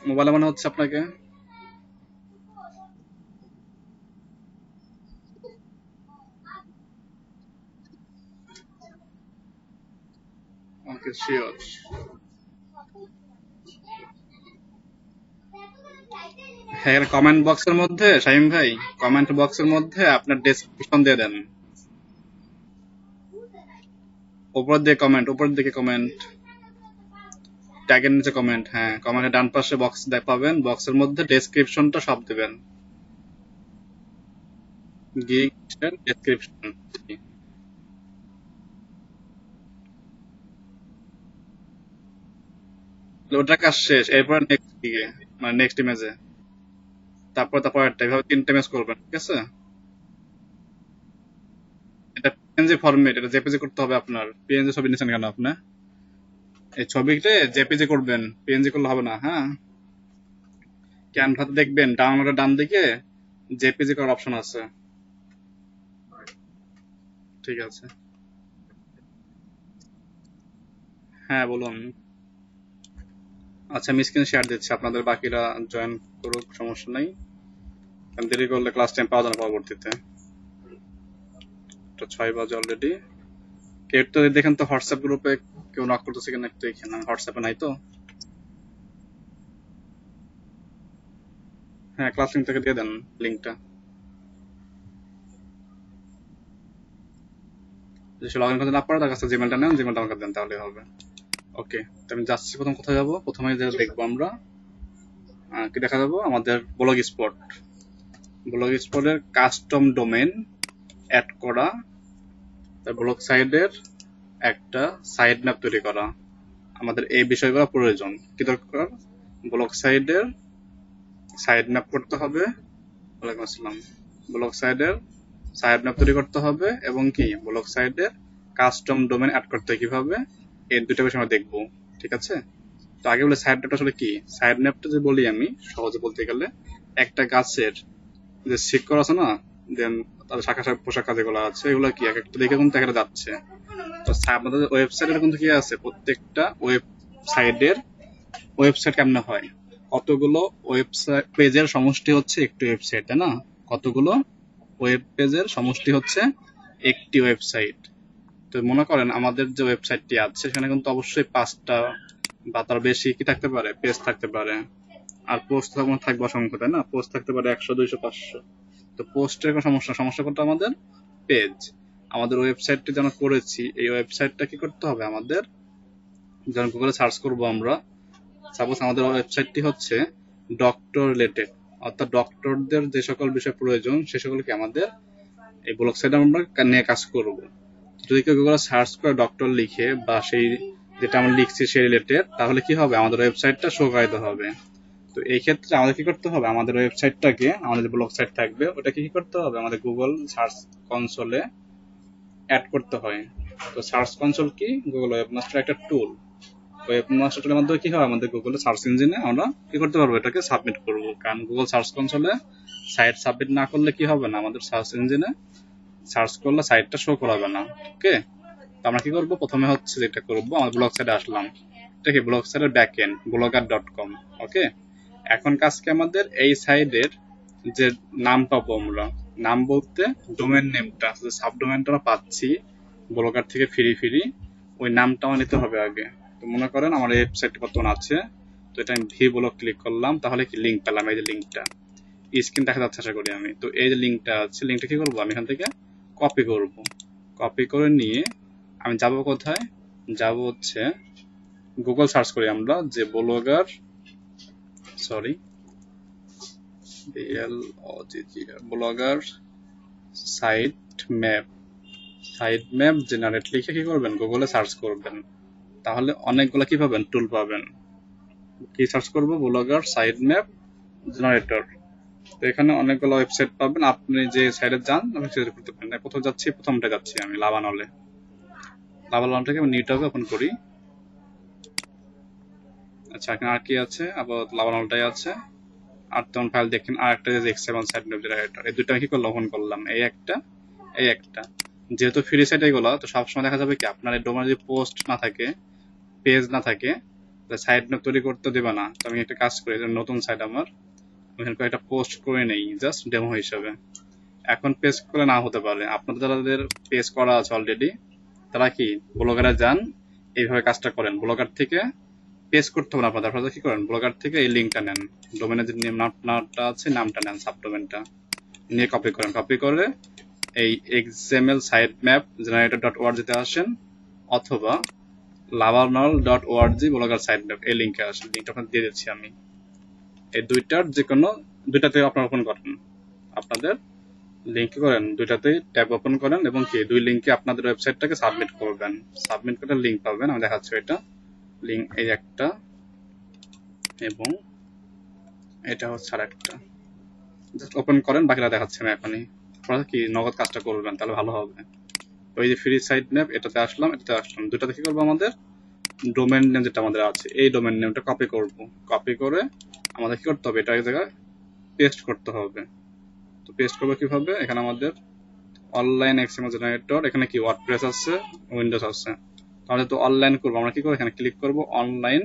মোবাইলে মনে হচ্ছে আপনাকে? ওকে, শিওর। হ্যাঁ, কমেন্ট বক্সের মধ্যে শাহিম ভাই, কমেন্ট বক্সের মধ্যে আপনার ডেসক্রিপশন দিয়ে দেন। উপর দিকে কমেন্ট, ট্যাগের নিচে কমেন্ট। হ্যাঁ, কমেন্টের ডান পাশে বক্স পাবেন, বক্সের মধ্যে ডেসক্রিপশনটা সব দিবেন। গিগের ডেসক্রিপশন। ওটা কাজ শেষ, এরপর নেক্সট গিগে, মানে নেক্সট ইমেজে, তারপর একটা, এভাবে 3টা ইমেজ করবেন, ঠিক আছে? এটা পিএনজি ফরম্যাট, এটা জেপিজি করতে হবে আপনার। পিএনজি ছবি নিচ্ছেন কেন আপনি? এই ছবিতে জেপিজি করবেন, পিএনজি করলে হবে না, হ্যাঁ? ক্যানভাতে দেখবেন ডাউনলোডের ডান দিকে জেপিজি করার অপশন আছে। ঠিক আছে, হ্যাঁ বলুন। আচ্ছা, আমি স্ক্রিন শেয়ার দিচ্ছি, আপনাদের বাকিরা জয়েন করুক, সমস্যা নাই। কারণ দেরি করলে ক্লাস টাইম পাওয়া যায় না পরবর্তীতে। তো 6 বাজে অলরেডি। কেউ তো দেখেন তো হোয়াটসঅ্যাপ গ্রুপে কেউ নক করতেছে কিনা একটু এখানে, হোয়াটসঅ্যাপে নাই তো? হ্যাঁ, ক্লাস লিঙ্ক থেকে দিয়ে দেন লিঙ্কটা। যদি সে লগ ইন করতে না পারে তার কাছে জিমেলটা নেন, জিমেলটা আমাকে দেন, তাহলে হবে। ওকে, তো আমি যাচ্ছি, প্রথম কোথায় যাবো? প্রথমে দেখবো আমরা কি দেখা যাবো, আমাদের ব্লগ স্পট। ব্লগ স্পটের কাস্টম ডোমেন অ্যাড করা, তার ব্লগ সাইডের একটা সাইড ম্যাপ তৈরি করা। আমাদের এই বিষয়গুলো প্রয়োজন। কি দরকার? ব্লগ সাইডের সাইড ম্যাপ করতে হবে। ওয়ালাইকুম আসসালাম। ব্লগ সাইডের সাইড ম্যাপ তৈরি করতে হবে, এবং কি ব্লগ সাইডের কাস্টম ডোমেন অ্যাড করতে হয় কিভাবে, এই দুটো বিষয় আমরা দেখবো, ঠিক আছে? তো আগে বলে সাইড ম্যাপটা আসলে কি। সাইড ম্যাপটা যদি বলি আমি সহজে বলতে গেলে, একটা গাছের যে শিকড় আছে না, দেন তাদের শাখা পোশাক যেগুলো আছে, এগুলো কি এক একটা দেখে কিন্তু দেখা যাচ্ছে। তো আমাদের ওয়েবসাইটের কিন্তু কি আছে, প্রত্যেকটা ওয়েবসাইটের ওয়েবসাইট কেমনে হয়, কতগুলো ওয়েবসাইট পেজের সমষ্টি হচ্ছে একটি ওয়েবসাইট, তাই না? কতগুলো ওয়েব পেজের সমষ্টি হচ্ছে একটি ওয়েবসাইট। তো মনে করেন আমাদের যে ওয়েবসাইটটি আছে সেখানে কিন্তু অবশ্যই 5টা বা তার বেশি কি থাকতে পারে, পেজ থাকতে পারে। আর পোস্ট থাকবে অসংখ্য, তাই না? পোস্ট থাকতে পারে 100, 200, 500। তো পোস্টের কোনো সমস্যা করতে আমাদের পেজ, আমাদের ওয়েবসাইটটি যেন করেছি, এই ওয়েবসাইটটা কি করতে হবে আমাদের, যখন গুগলে সার্চ করব আমরা, সাপোজ আমাদের ওয়েবসাইটটি হচ্ছে ডক্টর রিলেটেড, অর্থাৎ ডক্টরদের যে সকল বিষয় প্রয়োজন সে সকল কি আমাদের এই ব্লগ সাইটে আমরা নিয়ে কাজ করব। যদি কেউ গুগলে সার্চ করে ডক্টর লিখে বা সেই যেটা আমরা লিখছি সেই রিলেটেড, তাহলে কি হবে, আমাদের ওয়েবসাইটটা শো করাইতে হবে। তো এই ক্ষেত্রে আমাদের কি করতে হবে, আমাদের ওয়েবসাইটটাকে, আমাদের যে ব্লগ সাইট থাকবে ওটাকে কি করতে হবে, আমাদের গুগল সার্চ কনসোলে অ্যাড করতে হয়। তো সার্চ কনসোল কি, গুগল ওয়েবমাস্টার একটা টুল। ওয়েবমাস্টার টুলের মাধ্যমে কি হয়, আমাদের গুগলে সার্চ ইঞ্জিনে আমরা কি করতে পারবো, এটাকে সাবমিট করব। কারণ গুগল সার্চ কনসোলে সাইট সাবমিট না করলে কি হবে না, আমাদের সার্চ ইঞ্জিনে সার্চ করলে সাইটটা শো করাবে না। ওকে, তো আমরা কি করব, প্রথমে হচ্ছে যেটা করব, আমাদের ব্লগ সাইটে আসলাম, এটা কি ব্লগ সাইটের ব্যাক এন্ড blogger.com। ওকে, এখন কাজকে আমাদের এই সাইডের যে নাম পাবো আমরা, নাম বলতে ডোমেন নেমটা, যে সাবডোমেনটা আমরা পাচ্ছি ব্লগার থেকে ফ্রি, ওই নামটা আমার নিতে হবে আগে। তো মনে করেন আমার এই ওয়েবসাইটটি বর্তমানে আছে, তো এটা আমি ভি ব্লগ ক্লিক করলাম, তাহলে কি লিঙ্ক পেলাম, এই যে লিঙ্কটা স্ক্রিন দেখা যাচ্ছে আশা করি আমি। তো এই যে লিঙ্কটা আছে, লিঙ্কটা কি করবো, আমি এখান থেকে কপি করব। কপি করে নিয়ে আমি যাব কোথায়, যাব হচ্ছে গুগল সার্চ করি আমরা যে blogger, sorry blogger site map generate লিখে কি করবেন, গুগলে সার্চ করবেন, তাহলে অনেকগুলো কি পাবেন, টুল পাবেন। কি সার্চ করবো, ব্লগার সাইট ম্যাপ জেনারেটর। তো এখানে অনেকগুলো ওয়েবসাইট পাবেন, আপনি যে সাইটে যান আপনি সিলেক্ট করতে পারেন। কোথাও যাচ্ছি, প্রথমটা যাচ্ছি আমি লাভানলে। লাভানলটাকে আমি নিউ ট্যাবে ওপেন করি। আচ্ছা, এখানে আর কি আছে, আবার লাভানলটাই আছে। আর তখন ফাইল দেখেন, আর একটা যে এক্স7 সাইট ম্যাপ জেনারেটর, এই দুটো আমি কি করলাম, ওপেন করলাম, এই একটা। যেহেতু ফ্রি সাইট এগুলো, তো সবসময় দেখা যাবে কি আপনার এই ডোমেনে যদি পোস্ট না থাকে, পেজ না থাকে, সাইট ম্যাপ তৈরি করতে দেবে না। তো আমি একটা কাজ করি, নতুন সাইট আমার, ওখানে একটা পোস্ট করে নেই জাস্ট ডেমো হিসাবে। এখন পেজ করে না হতে পারে, আপনাদের যাদের পেজ করা আছে অলরেডি তারা কি ব্লগারে যান, এইভাবে কাজটা করেন। ব্লগার থেকে পেজ করতে হবে না আপনাদের, আপনারা কি করেন ব্লগার থেকে এই লিঙ্কটা নেন, ডোমেনের যে নামটা আছে নামটা নেন, সাবডোমেনটা নিয়ে কপি করেন, কপি করে এই XML site map generator dot ওআরজিতে আসেন, অথবা লাভারনল dot org blogger site map এই লিঙ্কে আসেন। লিঙ্কটা আপনাদের দিয়ে দিচ্ছি আমি। এই দুইটার যে কোনো দুইটাতে আপনারা ওপেন করেন, আপনাদের লিঙ্ক করেন দুইটাতেই ট্যাব ওপেন করেন, এবং কি দুই লিঙ্কে আপনাদের ওয়েবসাইটটাকে সাবমিট করবেন। সাবমিট করে লিঙ্ক পাবেন, আমি দেখাচ্ছি এটা লিঙ্ক, এই একটা এবং এটা হচ্ছে আর একটা। জাস্ট ওপেন করেন, বাকিটা দেখাচ্ছি আমি এখনই। আপনারা কি নগদ কাজটা করবেন তাহলে ভালো হবে। ওই যে ফ্রি সাইট ম্যাপ এটাতে আসলাম, এটাতে আসলাম, দুটাতে কি করবো, আমাদের ডোমেন নেম যেটা আমাদের আছে এই ডোমেন নেমটা কপি করব। কপি করে আমাদের কি করতে হবে, এটা এক জায়গায় পেস্ট করতে হবে। তো পেস্ট করবো কিভাবে, এখানে আমাদের অনলাইন এক্সএমএল জেনারেটর, এখানে কি ওয়ার্ডপ্রেস আছে, উইন্ডোজ আছে। তাহলে তো অনলাইন করবো, আমরা কি করবো, এখানে ক্লিক করবো অনলাইন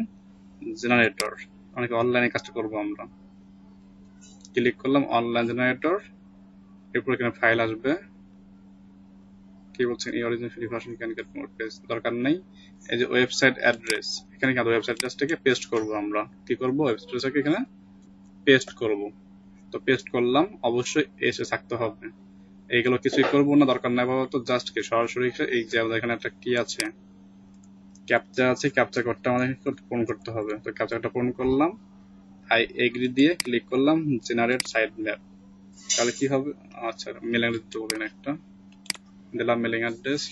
জেনারেটর, অনেকে অনলাইনে কাজটা করবো আমরা। ক্লিক করলাম অনলাইন জেনারেটর, এরপর এখানে ফাইল আসবে, কি বলছেন এই original free version can get more page, দরকার নেই। এই যে ওয়েবসাইট অ্যাড্রেস, এখানে কি ওয়েবসাইট অ্যাড্রেসটাকে পেস্ট করব আমরা, কি করব ওয়েবসাইট অ্যাড্রেসটাকে এখানে পেস্ট করব। তো পেস্ট করলাম, অবশ্যই এসে থাকতে হবে। এইগুলো কিছুই করব না, দরকার নাই বাবা। তো জাস্ট কি সরাসরি এই যে আমাদের এখানে একটা কি আছে, ক্যাপচা আছে, ক্যাপচা কোডটা আমাদের পূরণ করতে হবে। তো ক্যাপচা কোডটা পূরণ করলাম, আই এগ্রি দিয়ে ক্লিক করলাম জেনারেট সাইট ম্যাপ। তাহলে কি হবে, আচ্ছা মেলিং দিতে বলেন একটা, দিলাম মেলিং অ্যাড্রেস,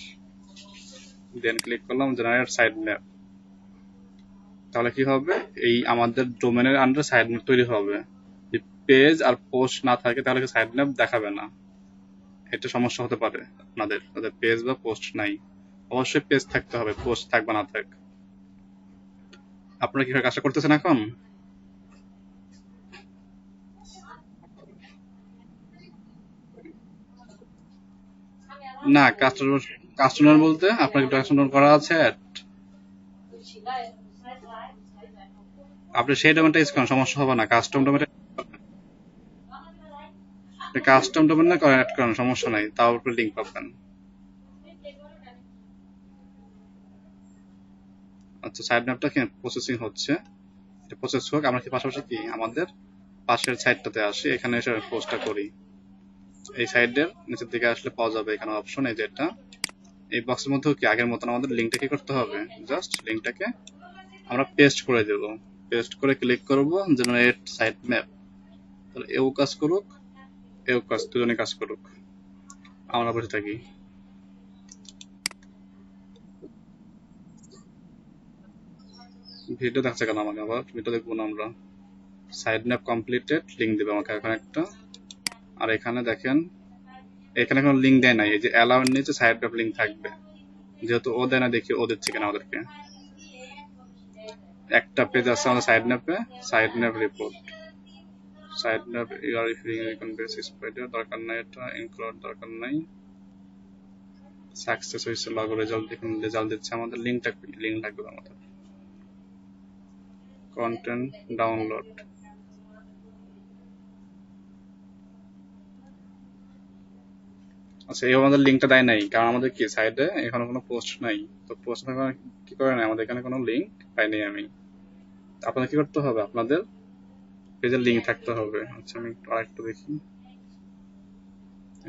দেন ক্লিক করলাম জেনারেট সাইট ম্যাপ। তাহলে কি হবে, এই আমাদের ডোমেনের আন্ডারে সাইট ম্যাপ তৈরি হবে। যদি পেজ আর পোস্ট না থাকে তাহলে সাইট ম্যাপ দেখাবে না, এটা সমস্যা হতে পারে আপনাদের, তাদের পেজ বা পোস্ট নাই। অবশ্যই পেজ থাকতে হবে, পোস্ট থাকবে না থাক। আপনারা কিভাবে কাজটা করতেছেন এখন? না কাস্টমার বলতে আপনার কাস্টমার করা আছে add? আপনি সেই ডোমেনটা ইউজ করেন, সমস্যা হবে না। কাস্টম ডোমেন না করে অ্যাড করেন, সমস্যা নাই, তার উপরে লিংক পাবেন। আচ্ছা সাইড ম্যাপটা কি প্রসেসিং হচ্ছে, এটা প্রসেস হোক, আমরা কি পাশাপাশি কি আমাদের পাশের সাইডটাতে আসি, এখানে এসে পোস্টটা করি। এই সাইডের নিচের দিকে আসলে পাওয়া যাবে এখানে অপশন, এই যেটা এই বক্সের মধ্যেও কি আগের মতন আমাদের লিঙ্কটা কি করতে হবে, জাস্ট লিঙ্কটাকে আমরা পেস্ট করে দেব। পেস্ট করে ক্লিক করব জেনারেট সাইট ম্যাপ। তাহলে এও কাজ করুক, এও কাজ, দুজনে কাজ করুক, আমরা বসে থাকি। ভিডিও দেখছে কেন আমাকে, আবার ভিডিও দেখবো না আমরা। সাইড ম্যাপ কমপ্লিটেড, লিঙ্ক দেবে আমাকে এখন একটা। আর এখানে দেখেন, এখানে কোনো লিঙ্ক দেয় নাই, এই যে অ্যালাউর নিচে সাইড ম্যাপ লিঙ্ক থাকবে, যেহেতু ও দেয় না, দেখি ও দিচ্ছে কিনা আমাদেরকে। একটা পেজ আছে আমাদের সাইড ম্যাপে, site map report, site map ইউআর রিকন বেস স্পাইডার, দরকার নাই, এটা ইনক্লুড দরকার নাই। সাকসেস হয়েছে, লগ রেজাল্ট দেখুন, রেজাল্ট দিচ্ছে আমাদের। লিঙ্কটা লিঙ্ক লাগবে আমাদের, কন্টেন্ট ডাউনলোড। আচ্ছা এই আমাদের লিঙ্কটা দেয় নাই, কারণ আমাদের কি সাইডে এখনো কোনো পোস্ট নাই। তো পোস্ট কি করে নাই, আমাদের এখানে কোনো লিঙ্ক পাইনি আমি। আপনাদের কি করতে হবে, আপনাদের পেজের লিঙ্ক থাকতে হবে। আচ্ছা আমি একটু আরেকটু দেখি,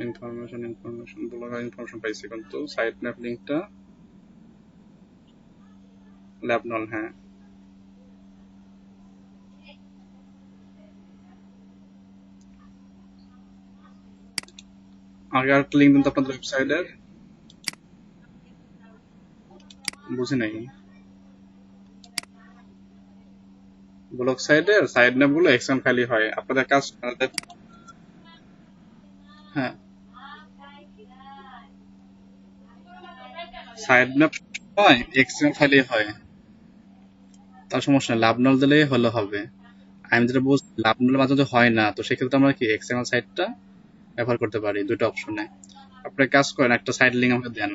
ইনফরমেশন ব্লগার ইনফরমেশন পাইছি, কিন্তু সাইট ম্যাপ লিঙ্কটা ল্যাবনল, হ্যাঁ আগে আরেকটা লিঙ্ক দিন তো আপনাদের ওয়েবসাইটের, বুঝি নাই। ব্লগ সাইটের সাইড ম্যাপ গুলো এক্সএম ফাইলই হয়, আপনাদের কাজ। হ্যাঁ সাইড ম্যাপ হয় এক্সএম ফাইলই হয়, তার সমস্যা নেই, লাবনল দিলেই হলে হবে। আমি যেটা বলছি লাবনলের মাধ্যমে হয় না, তো সেক্ষেত্রে আমরা কি এক্সএমএল সাইটটা ব্যবহার করতে পারি দুটো অপশনে। আপনি কাজ করেন, একটা সাইড লিঙ্ক আমাকে দেন,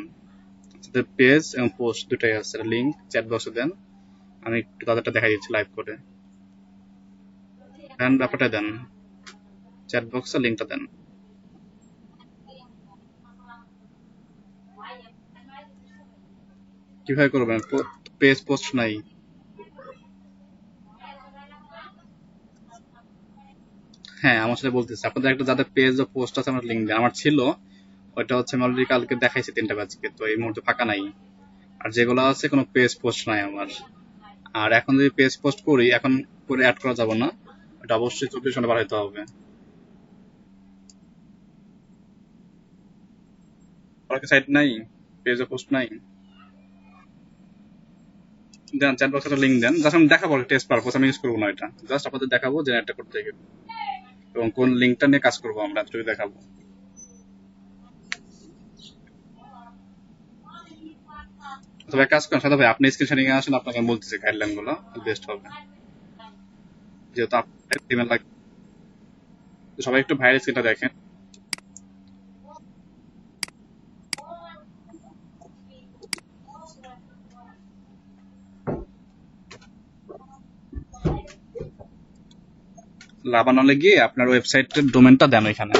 পেজ এবং পোস্ট দুটাই আছে, লিঙ্ক চ্যাট বক্সে দেন, আমি একটু তাদেরটা দেখাই দিচ্ছি লাইভ করে। দেন ব্যাপারটা দেন, চ্যাট বক্সে লিঙ্কটা দেন। কিভাবে করবেন? পেজ পোস্ট নাই। হ্যাঁ, আমার সাথে বলতেছি আপনাদের একটা যাদের পেজ ও পোস্ট আছে আমার লিঙ্ক দেন। আমার ছিল, ওইটা হচ্ছে আমি অলরেডি কালকে দেখাইছি 3টা ব্যাচকে, তো এই মুহূর্তে ফাঁকা নাই। আর যেগুলো আছে কোনো পেজ পোস্ট নাই আমার। আর এখন যদি পেজ পোস্ট করি, এখন করে অ্যাড করা যাবে না, এটা অবশ্যই 24 ঘন্টা বার হতে হবে। সাইট নাই, পেজ পোস্ট নাই, দেন চ্যাট বক্সে একটা লিঙ্ক দেন। জাস্ট আমি দেখাবো টেস্ট পারপোজ, আমি ইউজ করবো না এটা, জাস্ট আপনাদের দেখাবো যে এটা করতে গেলে এবং কোন লিঙ্কটা নিয়ে কাজ করবো আমরা যদি দেখাবো। তবে কাজ করেন সাদা ভাই, আপনি স্ক্রিন নিয়ে আসেন, আপনাকে আমি বলতেছি গাইডলাইন গুলো বেস্ট হবে, যেহেতু আপনার ইমেল লাগে। সবাই একটু ভাইরাল স্ক্রিনটা দেখেন। লাবানলে গিয়ে আপনার ওয়েবসাইটের ডোমেনটা দেন ওইখানে।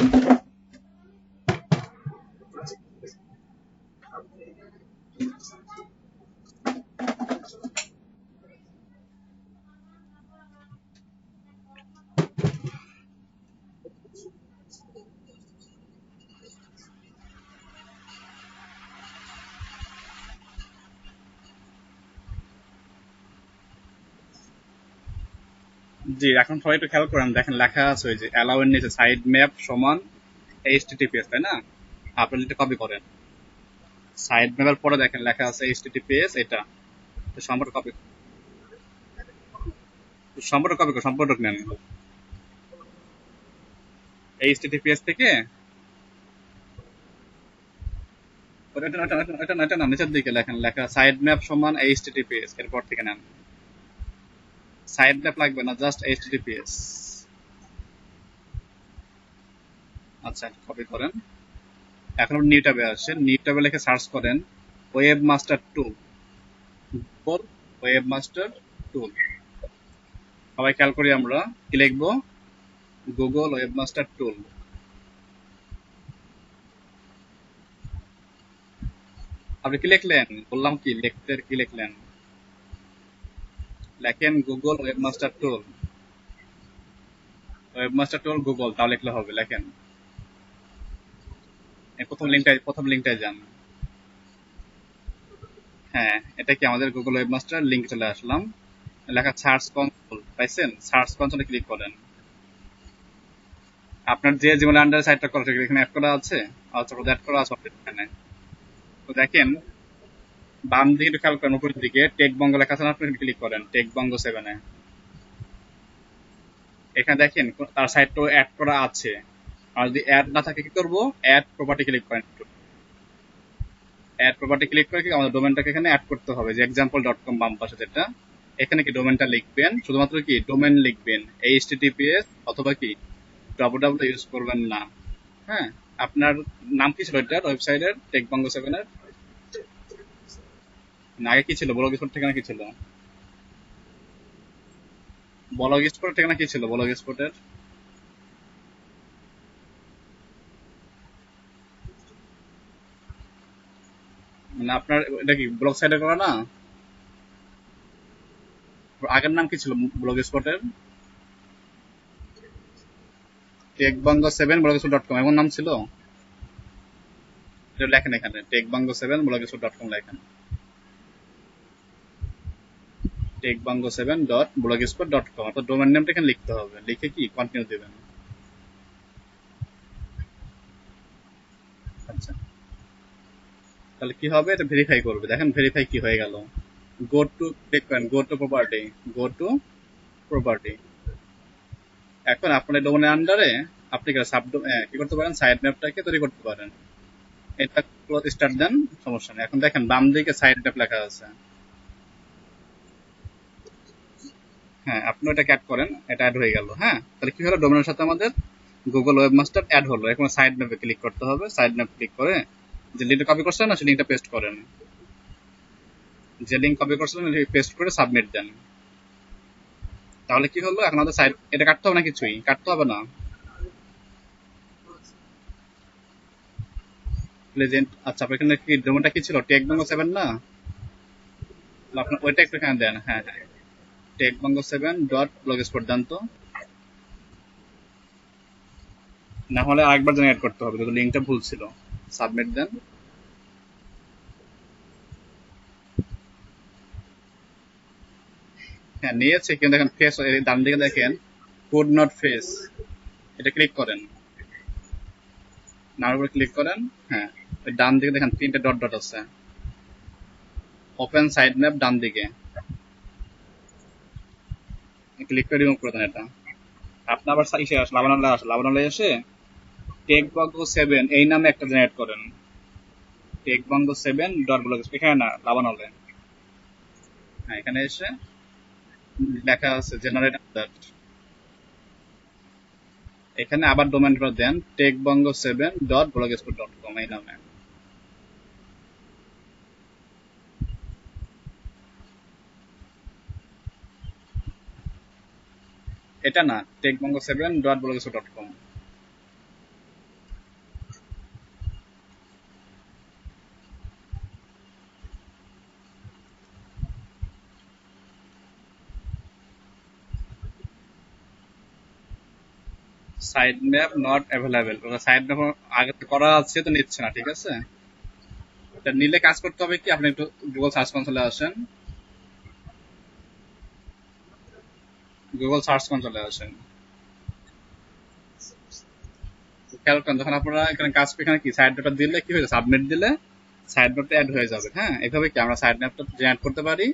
জি, এখন সবাই একটু খেয়াল করেন, দেখেন লেখা আছে ওই যে অ্যালাউ এর নিচে সাইড ম্যাপ সমান এইচটিটিপিএস, তাই না? আপনি যদি কপি করেন সাইড ম্যাপের পরে দেখেন লেখা আছে এইচটিটিপিএস, এটা সম্পর্ক কপি, সম্পর্ক নেন এইচটিটিপিএস থেকে। এটা না, নিচের দিকে লেখেন লেখা সাইড ম্যাপ সমান এইচটিটিপিএস, এরপর থেকে নেন। সাইড ম্যাপ লাগবে না, জাস্ট এইচটিটিপিএস। আচ্ছা, কপি করেন। এখন নিউ ট্যাবে আসেন, নিউ ট্যাবে লিখে সার্চ করেন ওয়েব মাস্টার টুল, ওয়েব মাস্টার টুল। সবাই খেয়াল করি আমরা কি লিখবো, গুগল ওয়েব মাস্টার টুল। আপনি কি লিখলেন? বললাম কি লিখতে, কি লিখলেন? লেখেন গুগল ওয়েব মাস্টার টুল, ওয়েব মাস্টার টুল গুগল, তাও লিখলে হবে। লেখেন প্রথম লিঙ্কটায় যান। হ্যাঁ, এটা কি আমাদের গুগল ওয়েব মাস্টার, লিঙ্ক চলে আসলাম। লেখা সার্চ কনসোল, পাইছেন? সার্চ কনসোলে ক্লিক করেন। আপনার যে জিমেল আন্ডার সাইটটা করা আছে এখানে অ্যাড করা আছে। আচ্ছা, অ্যাড করা আছে এখানে। তো দেখেন বাম দিকে একটু খেয়াল করেন, উপরের দিকে টেক বঙ্গ লেখা আছে না, আপনি ক্লিক করেন টেক বঙ্গ 7-এ। এখানে দেখেন তার সাইটটাও অ্যাড করা আছে। আর যদি অ্যাড না থাকে কি করবো, অ্যাড প্রপার্টি ক্লিক করেন। অ্যাড প্রপার্টি ক্লিক করে কি আমাদের ডোমেনটাকে এখানে অ্যাড করতে হবে, যে example.com বাম পাশে যেটা, এখানে কি ডোমেনটা লিখবেন, শুধুমাত্র কি ডোমেন লিখবেন, এইচটিটিপিএস অথবা কি www ইউজ করবেন না। হ্যাঁ, আপনার নাম কি ছিল এটার ওয়েবসাইটের, টেকবঙ্গ 7-এর? আগে কি ছিল, ব্লগ স্পট ঠিকানা কি ছিল? ব্লগ স্পট ঠিকানা কি ছিল, ব্লগ স্পটের? মানে আপনার এটা কি ব্লগ সাইটে করা না? আগের নাম কি ছিল ব্লগ স্পটের? টেকবঙ্গ7 ব্লগস্পট.com এমন নাম ছিল? এটা লেখেন এখানে টেকবঙ্গ7 ব্লগস্পট.com লেখেন, টেকবঙ্গ7.blogspot.com, অর্থাৎ ডোমেন নেমটা এখানে লিখতে হবে, লিখে কি কন্টিনিউ দিবেন। আচ্ছা, তাহলে কি হবে, এটা ভেরিফাই করবে। দেখেন ভেরিফাই কি হয়ে গেল। গো টু ক্লিক করেন, go to property, go to property. এখন আপনার ডোমেনের আন্ডারে আপনি কি করতে পারেন, সাইড ম্যাপটাকে তৈরি করতে পারেন। এটা স্টার্ট দেন, সমস্যা নেই। এখন দেখেন বাম দিকে সাইড ম্যাপ লেখা আছে। হ্যাঁ, আপনি ওটাকে অ্যাড করেন, এটা অ্যাড হয়ে গেল। হ্যাঁ, তাহলে কি হলো, ডোমেনের সাথে আমাদের গুগল ওয়েব মাস্টার অ্যাড হলো। এখন সাইড ম্যাপে ক্লিক করতে হবে, সাইড ম্যাপ ক্লিক করে যে লিঙ্কটা কপি করছেন না, সেই লিঙ্কটা পেস্ট করেন। যে লিঙ্ক কপি করছিলেন পেস্ট করে সাবমিট দেন। তাহলে কি হলো, এখন আমাদের সাইট এটা কাটতে হবে না, কিছুই কাটতে হবে না। প্রেজেন্ট, আচ্ছা আপনার এখানে কি ডোমেনটা কি ছিল, টেকবঙ্গ7 না? আপনার ওইটা একটু এখানে দেন। হ্যাঁ হ্যাঁ, টেকবঙ্গ7.blogspot দেন তো, না হলে আরেকবার যেন অ্যাড করতে হবে, কিন্তু লিঙ্কটা ভুল ছিল। সাবমিট দেন। হ্যাঁ নিয়েছে, কিন্তু দেখেন ফেস ডান দিকে দেখেন কোড নট ফেস, এটা ক্লিক করেন, নামের উপর ক্লিক করেন। হ্যাঁ, ওই ডান দিকে দেখেন 3টে ডট ডট আছে, ওপেন সাইড ম্যাপ ডান দিকে ক্লিক করে রিমুভ করে দেন এটা। আপনি আবার ইসে আসে লাবানলে এসে টেকবঙ্গ7 এই নামে একটা জেনারেট করেন, টেকবঙ্গ7.blog, এখানে না লাবানলে। হ্যাঁ এখানে এসে লেখা আছে জেনারেট আদার, এখানে আবার ডোমেন দেন টেকবঙ্গ7.blogspot.com এই নামে। এটা না, টেকবঙ্গ7.blogspot.com। Site map not available, site map আগে করা আছে তো নিচ্ছে না, ঠিক আছে। এটা নিলে কাজ করতে হবে কি, আপনি একটু গুগল সার্চ কনসোলে আসেন, গুগল সার্চ কনসোলে আসেন, খেয়াল করেন যখন আপনারা এখানে কাজ করে, এখানে কি সাইড ম্যাপটা দিলে কি হয়েছে, সাবমিট দিলে সাইড ম্যাপটা অ্যাড হয়ে যাবে। হ্যাঁ, এভাবে কি আমরা সাইড ম্যাপটা জেনারেট করতে পারি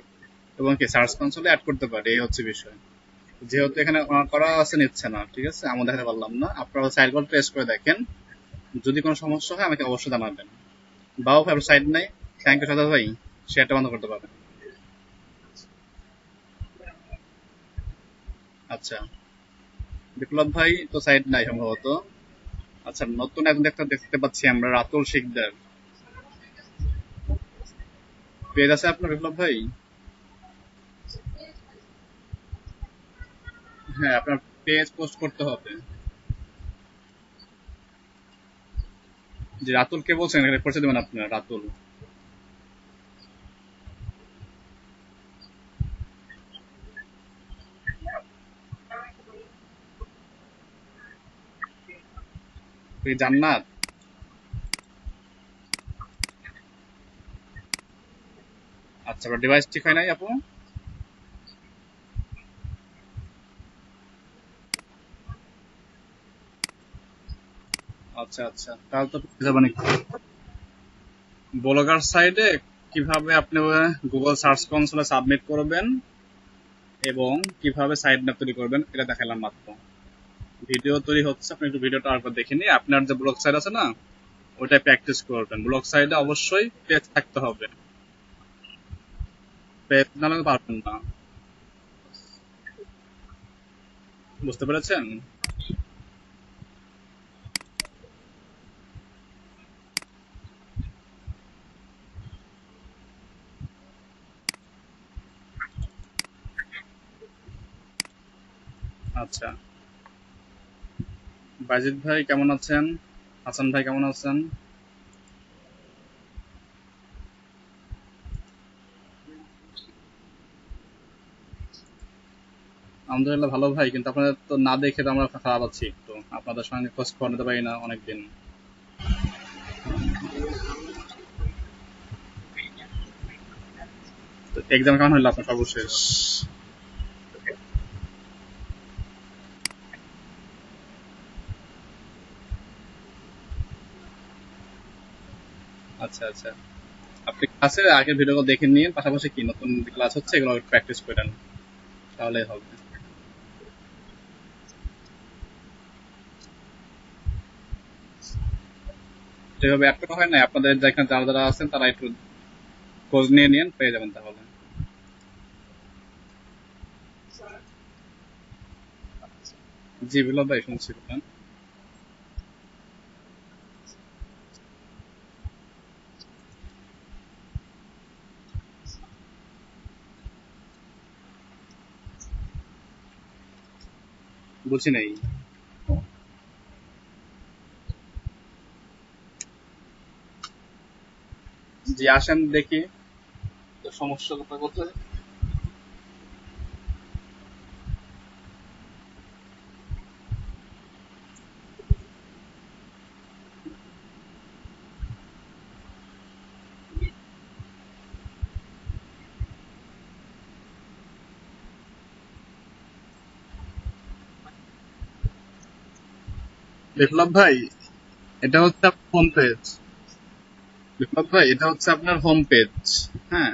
এবং কি সার্চ কনসোলে অ্যাড করতে পারি, এই হচ্ছে বিষয়। যেহেতু এখানে করা আছে নিচ্ছে না, ঠিক আছে, আমরা দেখাতে পারলাম না। আপনারা সাইডগুলো টেস্ট করে দেখেন, যদি কোনো সমস্যা হয় আমাকে অবশ্যই জানাবেন। বাও ভাই সাইড নাই, থ্যাংক ইউ সাদা ভাই, শেয়ারটা বন্ধ করতে পারেন। আচ্ছা, বিপ্লব ভাই তো সাইড নাই সম্ভবত। আচ্ছা, নতুন একজন দেখতে পাচ্ছি আমরা, রাতুল শিকদার, পেজ আছে আপনার বিপ্লব ভাই? হ্যাঁ, আপনার পেজ পোস্ট করতে হবে। যে রাতুল কে বলছেন, এখানে পরিচয় দেবেন আপনার, রাতুল। জান্নাত, আচ্ছা আপনার ডিভাইস ঠিক হয় নাই আপু? আচ্ছা আচ্ছা, তাহলে তো পেয়ে যাবেন একটু। ব্লগার সাইডে কিভাবে আপনি গুগল সার্চ কনসোলে সাবমিট করবেন এবং কিভাবে সাইড ম্যাপ তৈরি করবেন এটা দেখালাম মাত্র। ভিডিও তৈরি হচ্ছে, আপনি একটু ভিডিওটা আরেকবার দেখে নিয়ে আপনার যে ব্লগ সাইট আছে না, ওটাই প্র্যাকটিস করবেন। ব্লগ সাইডে অবশ্যই পেজ থাকতে হবে, পেজ না হলে পারবেন না। বুঝতে পেরেছেন? আচ্ছা, বাজিদ ভাই কেমন আছেন? হাসান ভাই কেমন আছেন? আলহামদুলিল্লাহ ভালো ভাই, কিন্তু আপনাদের তো না দেখে তো আমরা খারাপ আছি একটু, আপনাদের সঙ্গে খোঁজ খবর নিতে পারি না অনেকদিন। এক্সাম কেমন হইলো আপনার সর্বশেষ? আচ্ছা আচ্ছা, আপনি ক্লাসের আগে ভিডিও দেখে নিন, পাশাপাশি কি নতুন ক্লাস হচ্ছে এগুলো প্র্যাকটিস করেন, তাহলেই হবে। যেভাবে অ্যাড করা হয় না, আপনাদের যেখানে যারা যারা আছেন তারা একটু খোঁজ নিয়ে নিন, পেয়ে যাবেন তাহলে। জি বিপ্লব ভাই, শুনছি বলেন। বুঝি নাই। জি আসেন দেখি তো সমস্যা কথা কোথায়। বিপ্লব ভাই, এটা হচ্ছে আপনার হোম পেজ। বিপ্লব ভাই, এটা হচ্ছে আপনার হোম পেজ। হ্যাঁ,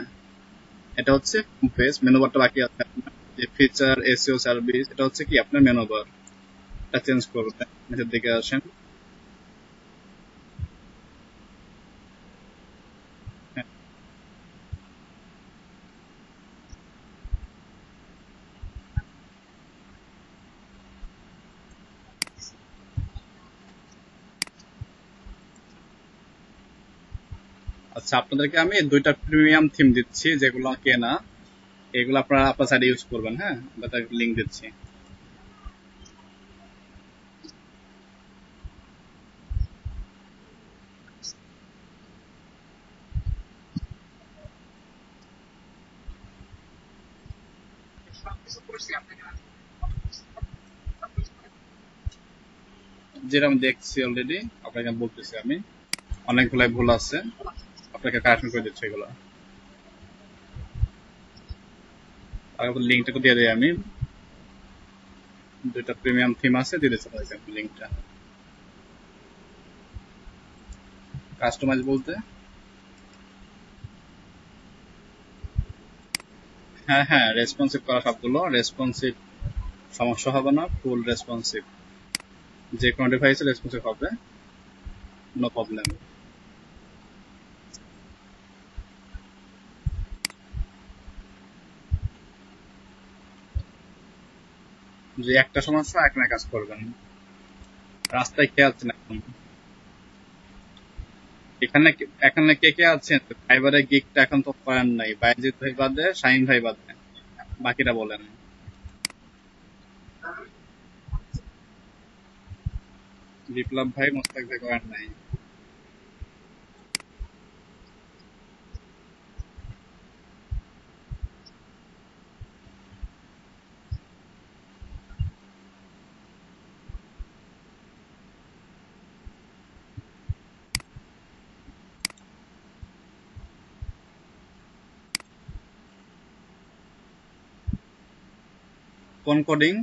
এটা হচ্ছে হোম পেজ। মেনু বারটা বাকি আছে আপনার, যে ফিচার এসইও সার্ভিস, এটা হচ্ছে কি আপনার মেনু বার। এটা চেঞ্জ করবেন, নিচের দিকে আসেন। হ্যাঁ, আচ্ছা আপনাদেরকে আমি দুইটা প্রিমিয়াম থিম দিচ্ছি যেগুলো কেনা, এগুলো আপনারা আপনার সাইডে ইউজ করবেন। হ্যাঁ, লিঙ্ক দিচ্ছি। যেটা আমি দেখছি অলরেডি, আপনাকে আমি বলতেছি, আমি অনেকগুলাই ভুল আছে, আপনাকে কারেকশন করে দিচ্ছি এগুলো। আর লিঙ্কটা দিয়ে দিই আমি, দুইটা প্রিমিয়াম থিম আছে, দিয়ে দিচ্ছি লিঙ্কটা। কাস্টমাইজ বলতে, হ্যাঁ হ্যাঁ, রেসপন্সিভ করা সবগুলো রেসপন্সিভ, সমস্যা হবে না, ফুল রেসপন্সিভ। যে কোনো ডিভাইসে রেসপন্সিভ হবে, নো প্রবলেম। যে একটা সমস্যা এখানে কাজ করবেন। রাস্তায় কে আছেন এখন? এখানে এখানে কে কে আছেন? ফাইবারে গিগটা এখন তো করেন নাই, বাইজিৎ ভাই বাদে, শাহিন ভাই বাদে, বাকিটা বলেন। বিপ্লব ভাই, মোস্তাক ভাই করেন নাই। কোন কোডিং?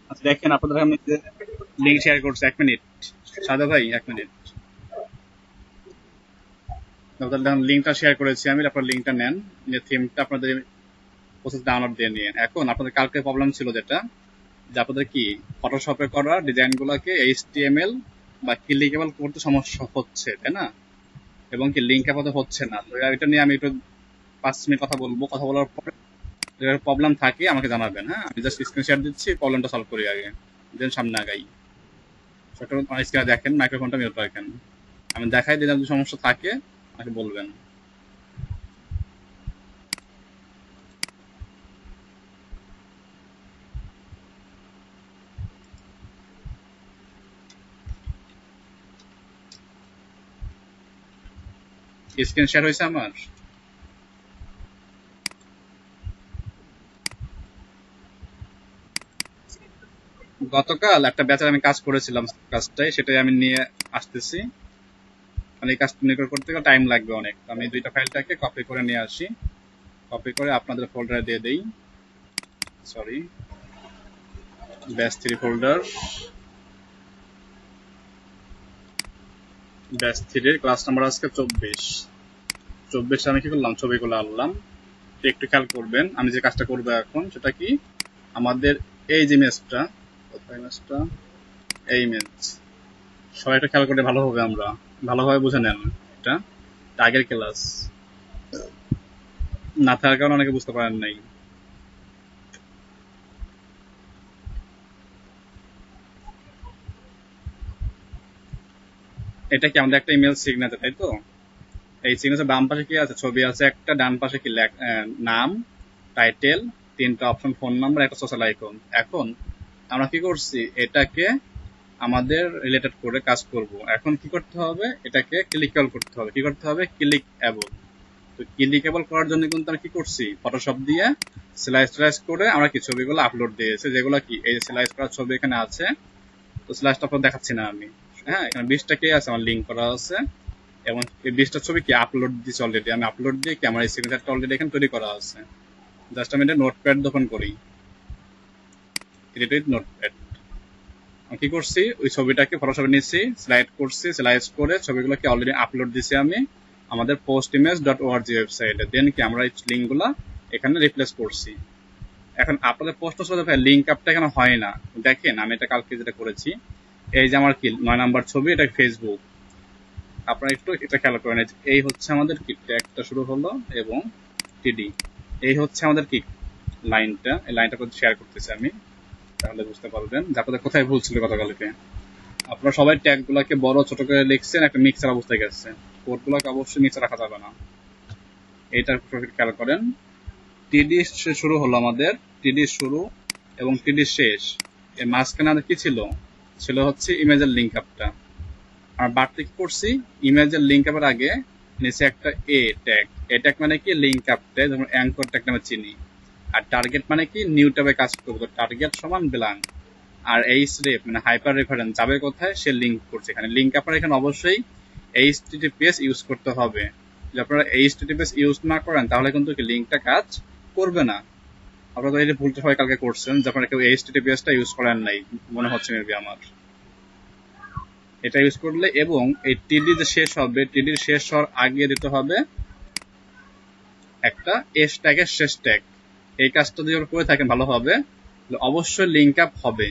আচ্ছা দেখেন, আপনাদের আমি লিঙ্ক শেয়ার করছি, 1 মিনিট। সাদা ভাই 1 মিনিট, লিঙ্কটা শেয়ার করেছি আমি, আপনার লিঙ্কটা নেন, যে থিমটা আপনাদের প্রসেস ডাউনলোড দিয়ে নিয়ে। এখন আপনাদের কালকে প্রবলেম ছিল যেটা, যে আপনাদের কি ফটোশপে করা ডিজাইন গুলাকে এইচটিএমএল বা ক্লিকেবল করতে সমস্যা হচ্ছে, তাই না? এবং কি লিঙ্ক আপাতত হচ্ছে না। তো এটা নিয়ে আমি একটু 5 মিনিট কথা বলবো, কথা বলার পরে যদি প্রবলেম থাকে আমাকে জানাবেন। হ্যাঁ, আমি জাস্ট স্ক্রিন শেয়ার দিচ্ছি, প্রবলেমটা সলভ করি আগে, দেন সামনে আগাই। ছোট স্ক্রিনে দেখেন, মাইক্রোফোনটা মিউট রাখেন, আমি দেখাই দিই, যদি সমস্যা থাকে আমাকে বলবেন। স্ক্রিন শেয়ার হয়েছে আমার। গতকাল একটা ব্যাচের আমি কাজ করেছিলাম, কাজটাই সেটাই আমি নিয়ে আসতেছি। মানে এই কাজটা নিয়ে করতে গেলে টাইম লাগবে অনেক, তো আমি দুইটা ফাইলটাকে কপি করে নিয়ে আসি, কপি করে আপনাদের ফোল্ডারে দিয়ে দেই। সরি, ব্যাচ 3 ফোল্ডার, ব্যাচ 3 এর ক্লাস নাম্বার আজকে 24। আমি কি করলাম, ছবিগুলো আনলাম। একটু খেয়াল করবেন, আমি যে কাজটা করবো এখন সেটা কি, আমাদের এই যে ইমেজটা, কোথায় ইমেজটা, এই ইমেজ, সবাই একটু খেয়াল করলে ভালো হবে, আমরা ভালোভাবে বুঝে নেন। এটা আগের ক্লাস, না থাকার কারণে অনেকে বুঝতে পারেন নাই। এটা কি আমাদের একটা ইমেল সিগনেচার, তাই তো? এই সিগনেচার বাম পাশে কি আছে? ছবি আছে একটা, ডান পাশে কি নাম, টাইটেল, 3টা অপশন, ফোন নাম্বার, একটা সোশ্যাল আইকন। এখন আমরা কি করছি, এটাকে আমাদের রিলেটেড করে কাজ করব। এখন কি করতে হবে, এটাকে ক্লিকেবল করতে হবে। কি করতে হবে? ক্লিকেবল। তো ক্লিকেবল করার জন্য কিন্তু আমরা কি করছি, ফটোশপ দিয়ে স্লাইস করে আমরা কি ছবিগুলো আপলোড দিয়েছি, যেগুলো কি এই স্লাইস করা ছবি এখানে আছে। তো স্লাইসটা আপনার দেখাচ্ছি না আমি। হ্যাঁ, এখানে 20টা কে আছে, আমার লিঙ্ক করা আছে, এবং এই 20টা ছবি কি আপলোড দিয়েছি অলরেডি। আমি আপলোড দিয়ে কি আমার এই সিগনেচারটা অলরেডি এখানে তৈরি করা আছে। জাস্ট আমি এটা নোটপ্যাড ওপেন করি, ক্রিয়েট নোটপ্যাড। আমি কি করছি, ওই ছবিটাকে ফটোশপে নিচ্ছি, স্লাইড করছি, স্লাইড করে ছবিগুলোকে অলরেডি আপলোড দিছি আমি আমাদের postimage.org ওয়েবসাইটে। দেন কি আমরা এই লিঙ্কগুলো এখানে রিপ্লেস করছি। এখন আপনাদের প্রশ্ন ছিল ভাই লিঙ্ক আপটা এখানে হয় না। দেখেন আমি এটা কালকে যেটা করেছি, এই যে আমার কি 9 নাম্বার ছবি, এটা ফেসবুক। আপনারা একটু এটা খেয়াল করেন, এই হচ্ছে আমাদের কি ট্যাগটা শুরু হলো, এবং টিডি, এই হচ্ছে আমাদের কি লাইনটা। এই লাইনটা শেয়ার করতেছি আমি, তাহলে বুঝতে পারবেন যে আপনাদের কোথায় ভুল ছিল গতকালকে। আপনারা সবাই ট্যাগ গুলাকে বড় ছোট করে লিখছেন, একটা মিক্সার অবস্থায় গেছে। কোড গুলাকে অবশ্যই মিক্সার রাখা যাবে না, এইটার প্রফিট খেয়াল করেন। টিডি শুরু হলো আমাদের, টিডি শুরু এবং টিডি শেষ। এর মাঝখানে আমাদের কি ছিল, ছিল হচ্ছে ইমেজের লিঙ্ক আপটা। আর বাড়তি কি করছি, ইমেজের লিঙ্ক আপের আগে নিচে একটা এ ট্যাগ। এ ট্যাগ মানে কি লিঙ্ক আপ ট্যাগ, যেমন অ্যাঙ্কর ট্যাগ নামে চিনি। আর টার্গেট মানে কি নিউ ট্যাবে কাজ করবো, টার্গেট সমান ব্ল্যাঙ্ক। আর এইচ রেফ মানে হাইপার রেফারেন্স, যাবে কোথায় সে লিঙ্ক করছে এখানে। লিঙ্ক আপনার এখানে অবশ্যই এইচটিটিপিএস ইউজ করতে হবে। যদি আপনারা এইচটিটিপিএস ইউজ না করেন তাহলে কিন্তু লিঙ্কটা কাজ করবে না। আপনারা তো এই যে ভুলটা সবাই কালকে করছেন, যে আপনারা কেউ এইচটিটিপিএসটা ইউজ করেন নাই মনে হচ্ছে মেবি আমার। এটা ইউজ করলে, এবং এই টিডি যে শেষ হবে, টিডির শেষ হওয়ার আগে দিতে হবে একটা এস ট্যাগের শেষ ট্যাগ। এই কাজটা যদি করে থাকেন ভালো হবে, অবশ্যই লিঙ্ক আপ হবে।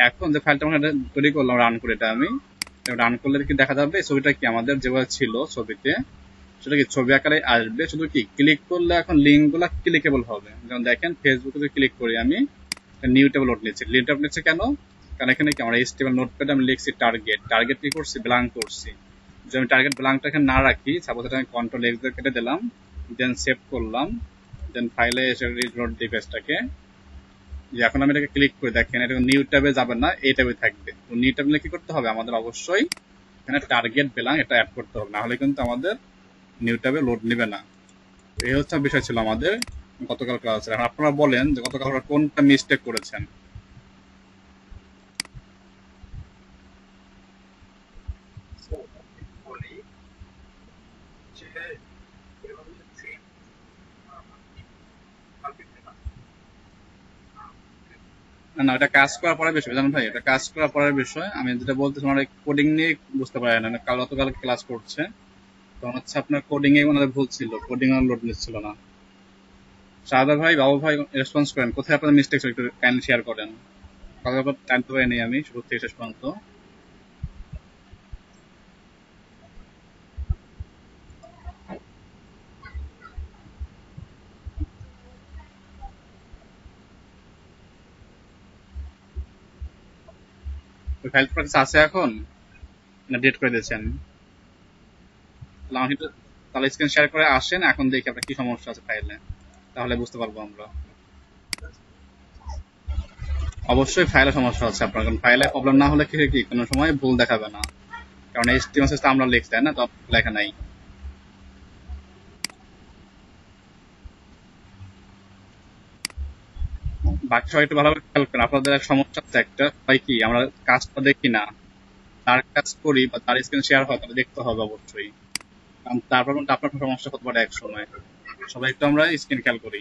এখন যে ফাইলটা আমরা তৈরি করলাম, রান করে, এটা আমি রান করলে কি দেখা যাবে, ছবিটা কি আমাদের যেভাবে ছিল ছবিতে সেটা কি ছবি আকারে আসবে। শুধু কি ক্লিক করলে এখন লিঙ্ক গুলা ক্লিকেবল হবে। যেমন দেখেন ফেসবুকে যদি ক্লিক করি, আমি নিউ টেবল নোট নিচ্ছি। নিউ টেবল নিচ্ছে কেন, কারণ এখানে কি আমরা এইচটিএমএল নোটপ্যাড আমি লিখছি টার্গেট, টার্গেট কি করছি, ব্ল্যাঙ্ক করছি। যদি আমি টার্গেট ব্ল্যাঙ্কটা এখানে না রাখি, সাপোজ এটা আমি কন্ট্রোল এক্স দিয়ে কেটে দিলাম, দেন সেভ করলাম, দেন ফাইলে এসে রিলোড দিই পেজটাকে। যে এখন আমি এটাকে ক্লিক করে দেখেন, এটা নিউ ট্যাবে যাবে না, এই ট্যাবে থাকবে। তো নিউ ট্যাবে কি করতে হবে, আমাদের অবশ্যই এখানে টার্গেট ব্ল্যাঙ্ক এটা অ্যাড করতে হবে, না হলে কিন্তু আমাদের নিউ ট্যাবে লোড নেবে না। এই হচ্ছে বিষয় ছিল আমাদের গতকাল ক্লাসে। এখন আপনারা বলেন যে গতকাল আপনারা কোনটা মিস্টেক করেছেন। না না, এটা কাজ করার পরের বিষয় জানেন ভাই, এটা কাজ করার পরের বিষয়। আমি যেটা বলতেছি, আমার কোডিং নিয়ে বুঝতে পারে না, কাল গতকাল ক্লাস করছে, তখন হচ্ছে আপনার কোডিং এ ওনাদের ভুল ছিল, কোডিং আর লোড নিচ্ছিল না। শাহাদা ভাই, বাবু ভাই, রেসপন্স করেন, কোথায় আপনাদের মিস্টেক ছিল একটু কাইন্ডলি শেয়ার করেন। কথা জানতে পারিনি আমি শুরু থেকে শেষ পর্যন্ত। ওই ফাইল প্রসেস আছে এখন, না ডিলিট করে দিয়েছেন? তাহলে আমাকে একটু, তাহলে স্ক্রিন শেয়ার করে আসেন, এখন দেখি আপনার কি সমস্যা আছে ফাইলে, তাহলে বুঝতে পারবো আমরা। অবশ্যই ফাইলে সমস্যা আছে আপনার, কারণ ফাইলে প্রবলেম না হলে কি হয়, কি কোনো সময় ভুল দেখাবে না, কারণ এইচটিএমএল সিস্টেম আমরা লিখছি তাই না, তো লেখা নাই। বাকি সবাই একটু ভালোভাবে খেয়াল করেন, আপনাদের এক সমস্যা আছে একটা, হয় কি আমরা কাজটা দেখি না, তার কাজ করি বা তার স্ক্রিন শেয়ার হয়, তাহলে দেখতে হবে অবশ্যই, কারণ তারপর কিন্তু আপনার সমস্যা হতে পারে এক সময়। সবাই একটু আমরা স্ক্রিন খেয়াল করি,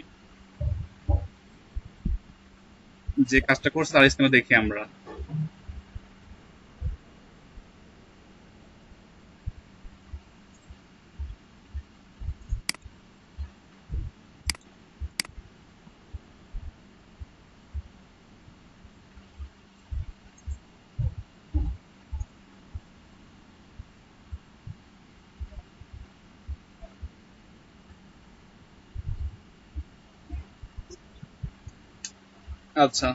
যে কাজটা করছে তার স্ক্রিনে দেখি আমরা। আচ্ছা,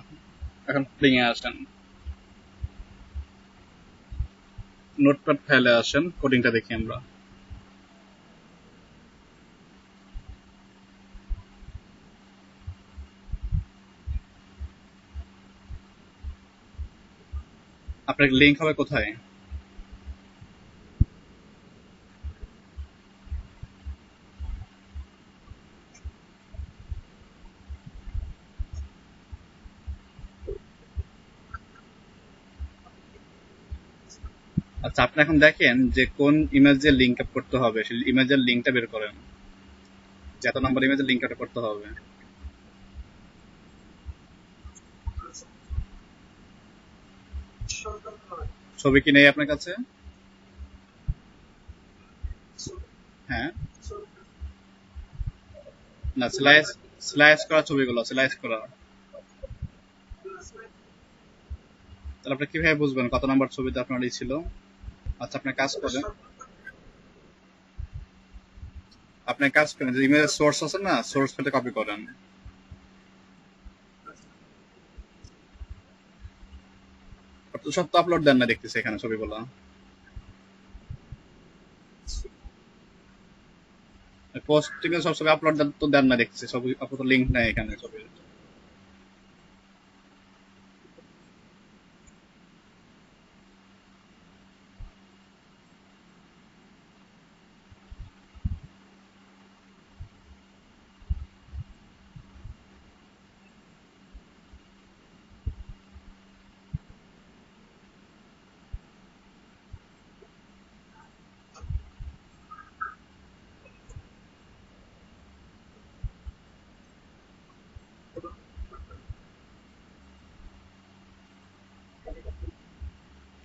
এখন কোডিং এ আসেন। নোটপ্যাড ফাইলে আসেন, কোডিংটা দেখি আমরা। আপনার লিংক হবে কোথায়? আচ্ছা, আপনি এখন দেখেন যে কোন ইমেজের লিংক আপ করতে হবে, সেই ইমেজের লিংকটা বের করেন, যে এত নম্বর ইমেজের লিংক আপ করতে হবে। ছবি কি নেই আপনার কাছে? হ্যাঁ, না, স্লাইস স্লাইস করা ছবিগুলো, স্লাইস করা। তাহলে আপনি কিভাবে বুঝবেন কত নম্বর ছবিতে আপনার ই ছিল? আচ্ছা, আপনি কাজ করেন, যে ইমেজের সোর্স আছে না, সোর্স ফেলে কপি করেন। সব তো আপলোড দেন না দেখতেছি এখানে ছবিগুলো। পোস্টিং এ সব ছবি আপলোড তো দেন না দেখতেছি, ছবি আপাতত লিংক নাই এখানে ছবির।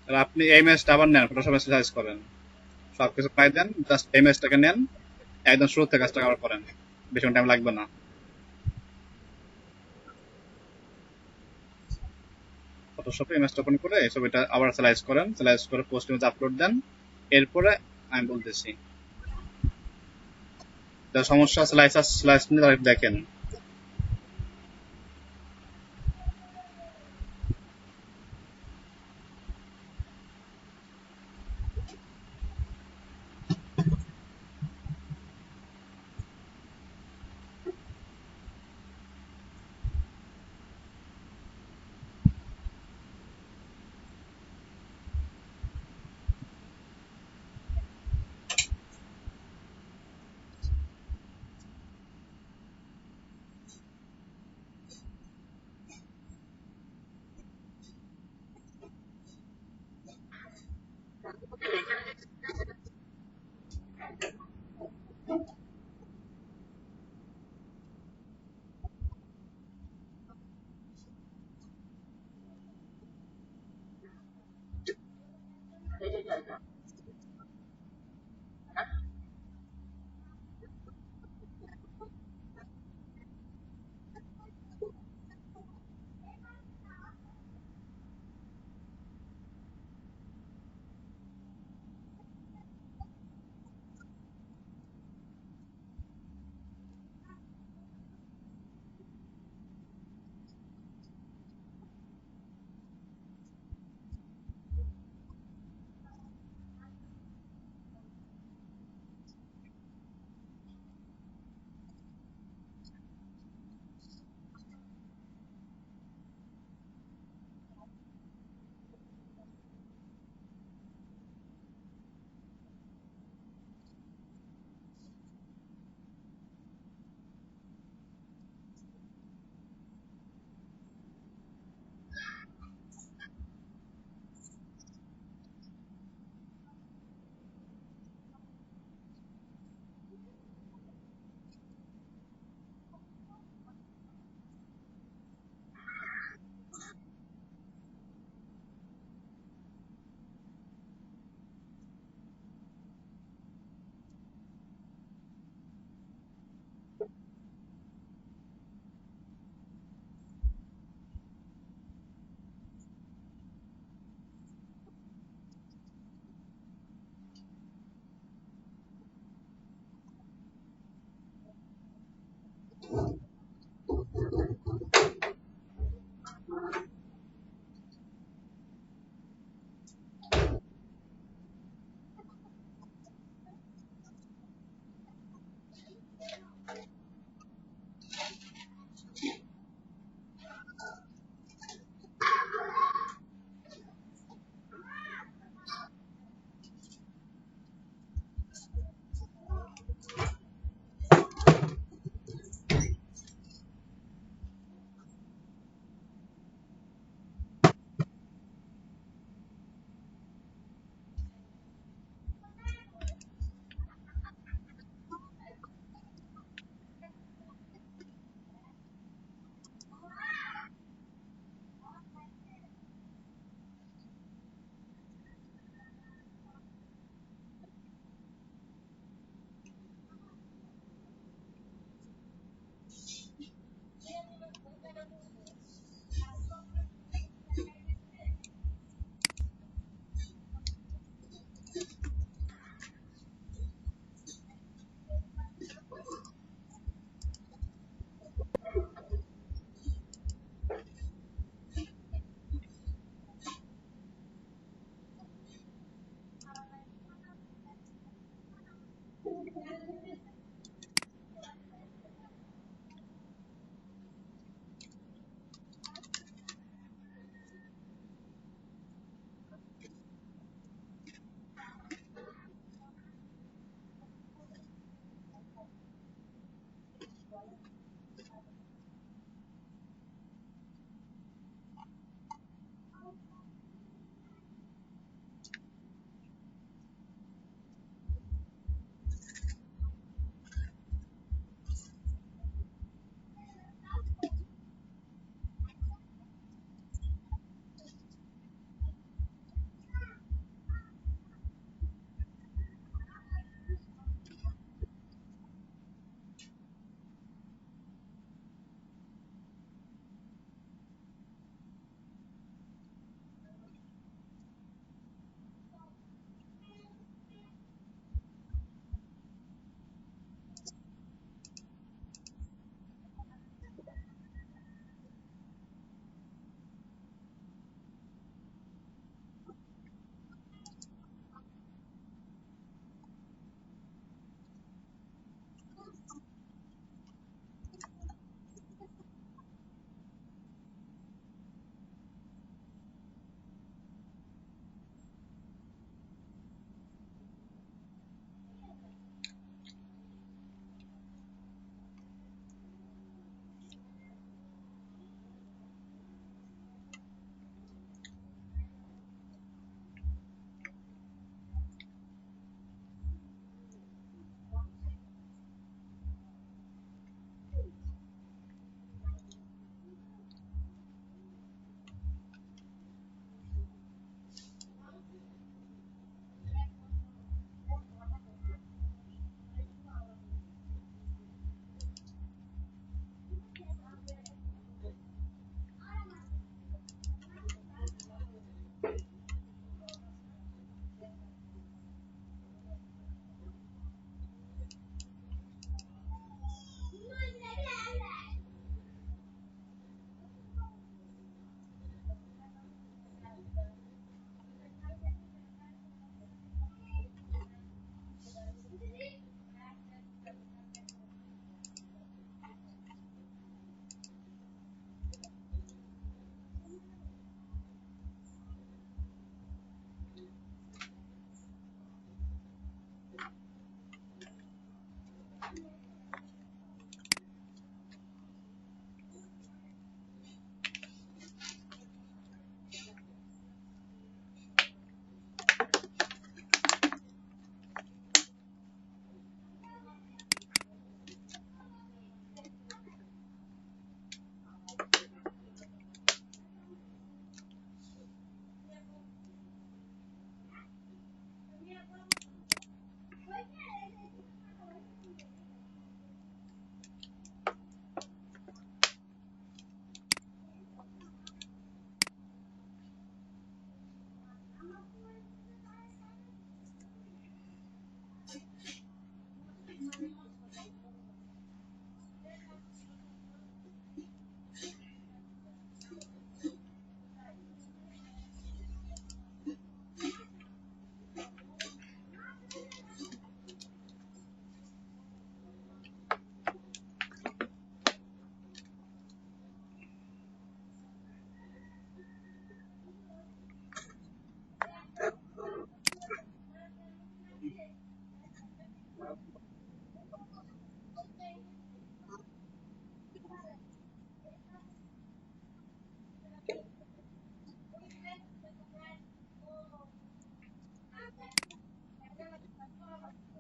আর আপনি এই ইমেজটা আবার নেন, ফটোশপে সাইজ করেন, সবকিছু পাই দেন, জাস্ট এই ইমেজটাকে নেন, একদম শুরু থেকে কাজটা আবার করেন, বেশি টাইম লাগবে না। ফটোশপে ইমেজটা ওপেন করে এই ছবিটা আবার স্লাইস করেন, স্লাইস করে পোস্ট ইমেজ আপলোড দেন। এরপরে আমি বলতেছি, যা সমস্যা স্লাইস নিয়ে দেখেন।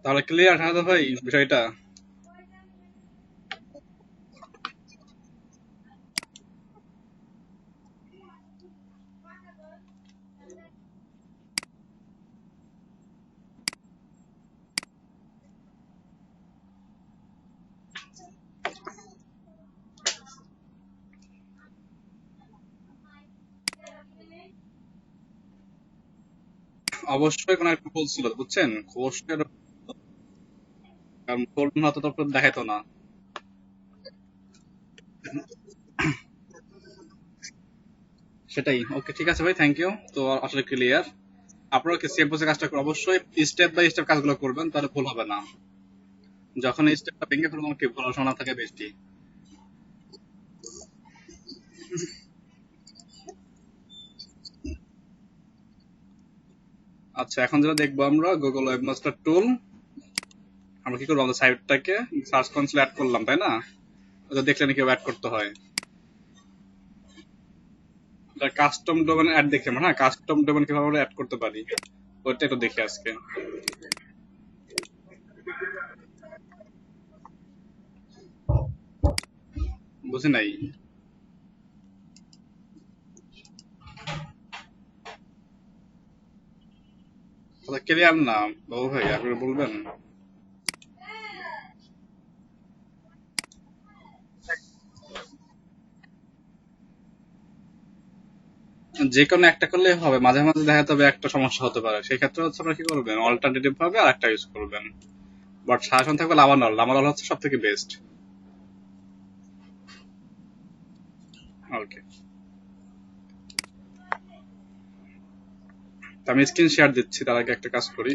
তাহলে ক্লিয়ার শাহাদ ভাই বিষয়টা? অবশ্যই কোনো একটা ভুল ছিল বুঝছেন, অবশ্যই একটা- কারণ গোল্ডেন হতো তো আপনার দেখাইতো না। সেটাই, ওকে ঠিক আছে ভাই, থ্যাংক ইউ। তো আসলে ক্লিয়ার। আপনারা কি সেম প্রসেসে কাজটা করবেন, অবশ্যই স্টেপ বাই স্টেপ কাজগুলো করবেন, তাহলে ভুল হবে না। যখন এই স্টেপটা ভেঙে ফেলবেন কি ভুল হওয়ার সম্ভাবনা থাকে বেশি। আচ্ছা, এখন যেটা দেখবো আমরা গুগল ওয়েবমাস্টার টুল। আমরা কি করবো, আমাদের সাইটটাকে সার্চ কনসোলে অ্যাড করলাম তাই না? ওটা দেখলেন কিভাবে অ্যাড করতে হয়। কাস্টম ডোমেন অ্যাড দেখে আমরা, হ্যাঁ কাস্টম ডোমেন কিভাবে আমরা অ্যাড করতে পারি ওইটা একটু দেখি আজকে। বুঝি নাই। ক্লিয়ার না বাবু ভাই, আপনি বলবেন? যে কোনো একটা করলে হবে, মাঝে মাঝে দেখা যাবে একটা সমস্যা হতে পারে, সেই ক্ষেত্রে হচ্ছে আপনারা কি করবেন, অল্টারনেটিভ ভাবে আর একটা ইউজ করবেন। বাট সাজেশন থাকবে লামানল, লামানল হচ্ছে সব থেকে বেস্ট। ওকে, আমি স্ক্রিন শেয়ার দিচ্ছি, তার আগে একটা কাজ করি।